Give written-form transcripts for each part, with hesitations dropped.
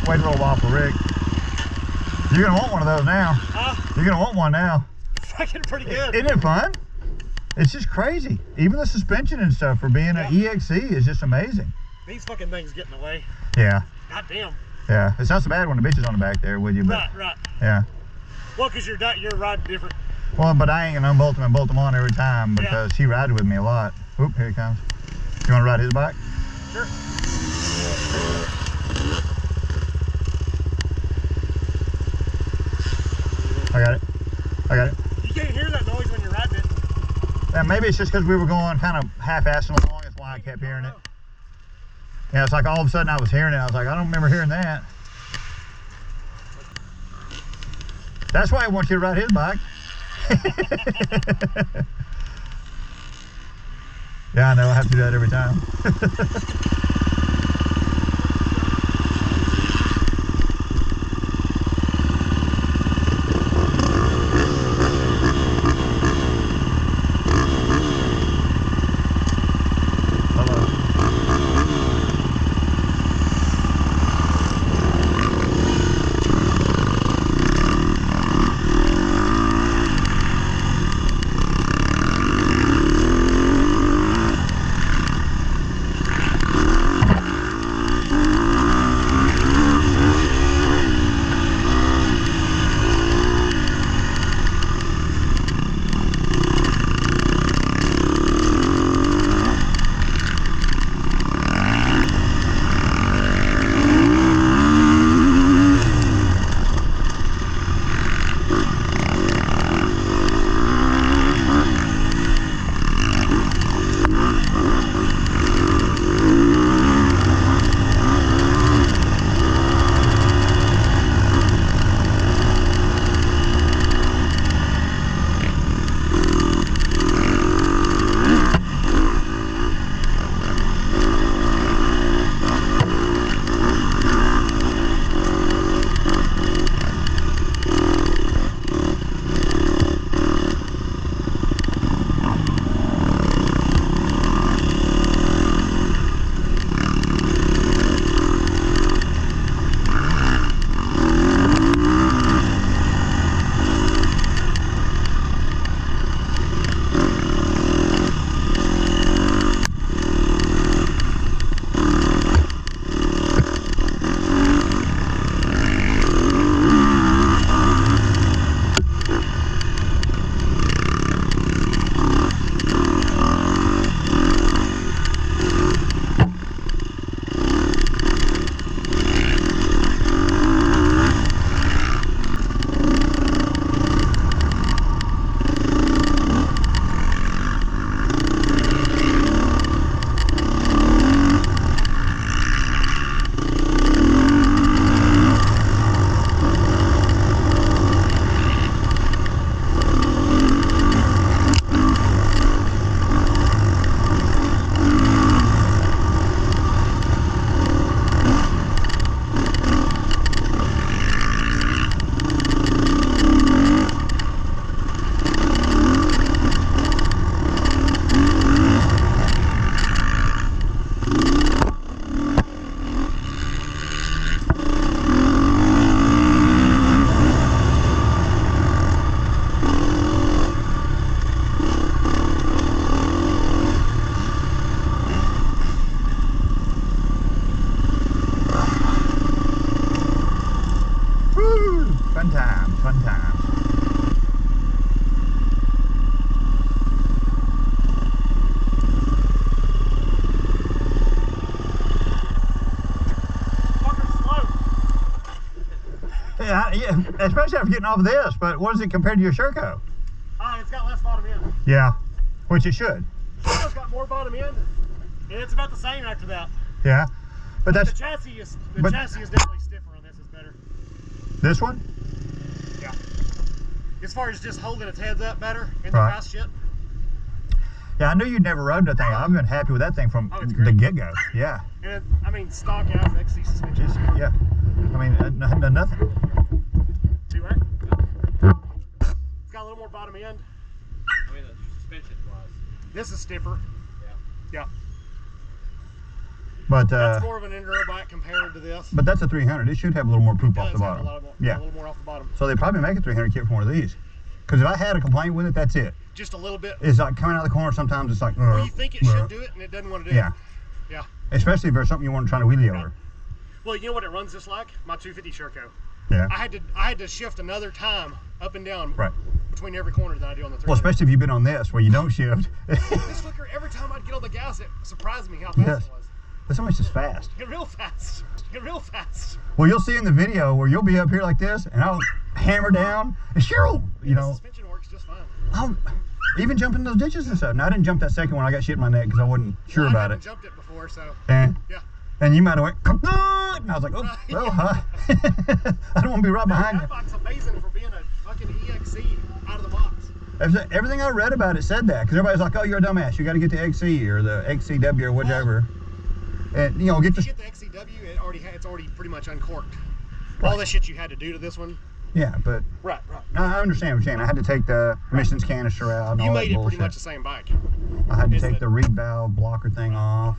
wait a little while for Rick. You're gonna want one of those now. Huh? You're gonna want one now. Fucking pretty good. Isn't it fun? It's just crazy. Even the suspension and stuff for being an EXC is just amazing. These fucking things get in the way. Yeah. God damn. Yeah. It's not so bad when the bitch is on the back there with you. But, Right. Yeah. Well, because you're riding different. Well, but I ain't gonna unbolt them and bolt them on every time because he rides with me a lot. Oop, here he comes. You wanna ride his bike? Sure. I got it. You can't hear that noise when you're riding it. And maybe it's just because we were going kind of half-assing along. That's why I kept hearing it. Yeah, it's like all of a sudden I was hearing it. I was like, I don't remember hearing that. That's why I want you to ride his bike. Yeah, I know. I have to do that every time. Fun times. Yeah, especially after getting off of this, but what is it compared to your Sherco? It's got less bottom end. Yeah, which it should. Sherco's got more bottom end, and it's about the same after that. Yeah, but that's... The chassis is definitely stiffer on this, it's better. This one? Yeah. As far as just holding its heads up better in the fast shit. Yeah, I knew you'd never rode that thing. I've been happy with that thing from the get-go. Yeah. And it, I mean, stock has XC suspension. Yeah. I mean, nothing. See what? It's got a little more bottom end. I mean, the suspension wise. This is stiffer. Yeah. Yeah. But that's more of an enduro bike compared to this. But that's a 300. It should have a little more poop off the bottom. A little more off the bottom. So they probably make a 300 kit for one of these. Because if I had a complaint with it, that's it. Just a little bit. It's like coming out of the corner. Sometimes it's like. Well, you think it should do it, and it doesn't want to do it. Yeah. Especially if there's something you want to try to wheelie over. Well, you know what it runs just like? My 250 Sherco. Yeah. I had to shift another time up and down between every corner that I do on the 300. Well, especially if you've been on this where you don't shift. This fucker, every time I'd get on the gas, it surprised me how fast it was. But so much just fast. Get real fast. Get real fast. Well, you'll see in the video where you'll be up here like this, and I'll hammer down, and Cheryl, you know. The suspension works just fine. I'll even jump in those ditches and stuff. Now, I didn't jump that second one. I got shit in my neck because I wasn't sure about it. I haven't jumped it before, so. And, yeah. And you might have went, and I was like, oh, well, huh? I don't want to be right behind you. That bike's amazing for being a fucking EXC out of the box. Everything I read about it said that, because everybody's like, oh, you're a dumbass. You got to get the XC or the XCW or whatever. And, you know, get the XCW, it's already pretty much uncorked. All the shit you had to do to this one. Yeah, but right. I understand what you're saying. I had to take the emissions canister out and all that bullshit. You made it pretty much the same bike. I had to take the reed valve blocker thing off.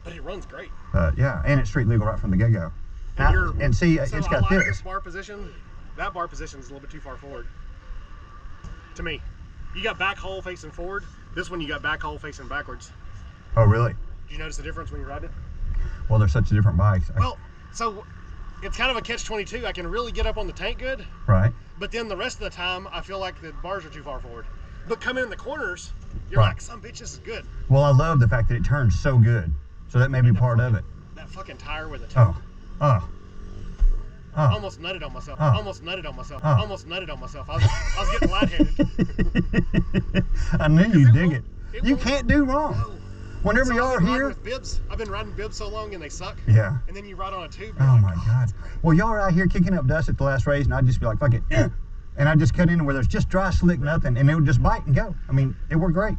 But it runs great. Yeah, and it's street legal right from the get-go. And see, it's got this. This bar position, that bar position is a little bit too far forward. To me. You got back hole facing forward. This one you got back hole facing backwards. Oh, really? Did you notice the difference when you ride it? Well, they're such different bikes. Well, so it's kind of a catch-22. I can really get up on the tank good. Right. But then the rest of the time, I feel like the bars are too far forward. But coming in the corners, you're like, some bitch, this is good. Well, I love the fact that it turns so good. So that may be part of it. That fucking tire with a toe. Almost nutted on myself. Almost nutted on myself. Almost nutted on myself. I was getting lightheaded. I knew you'd dig it. You can't do wrong. No. Whenever you are here. With bibs. I've been riding bibs so long and they suck. Yeah. And then you ride on a tube. Oh my God. Well, y'all are out here kicking up dust at the last race, and I'd just be like, fuck it. And I'd just cut in where there's just dry, slick, nothing, and it would just bite and go. I mean, it worked great.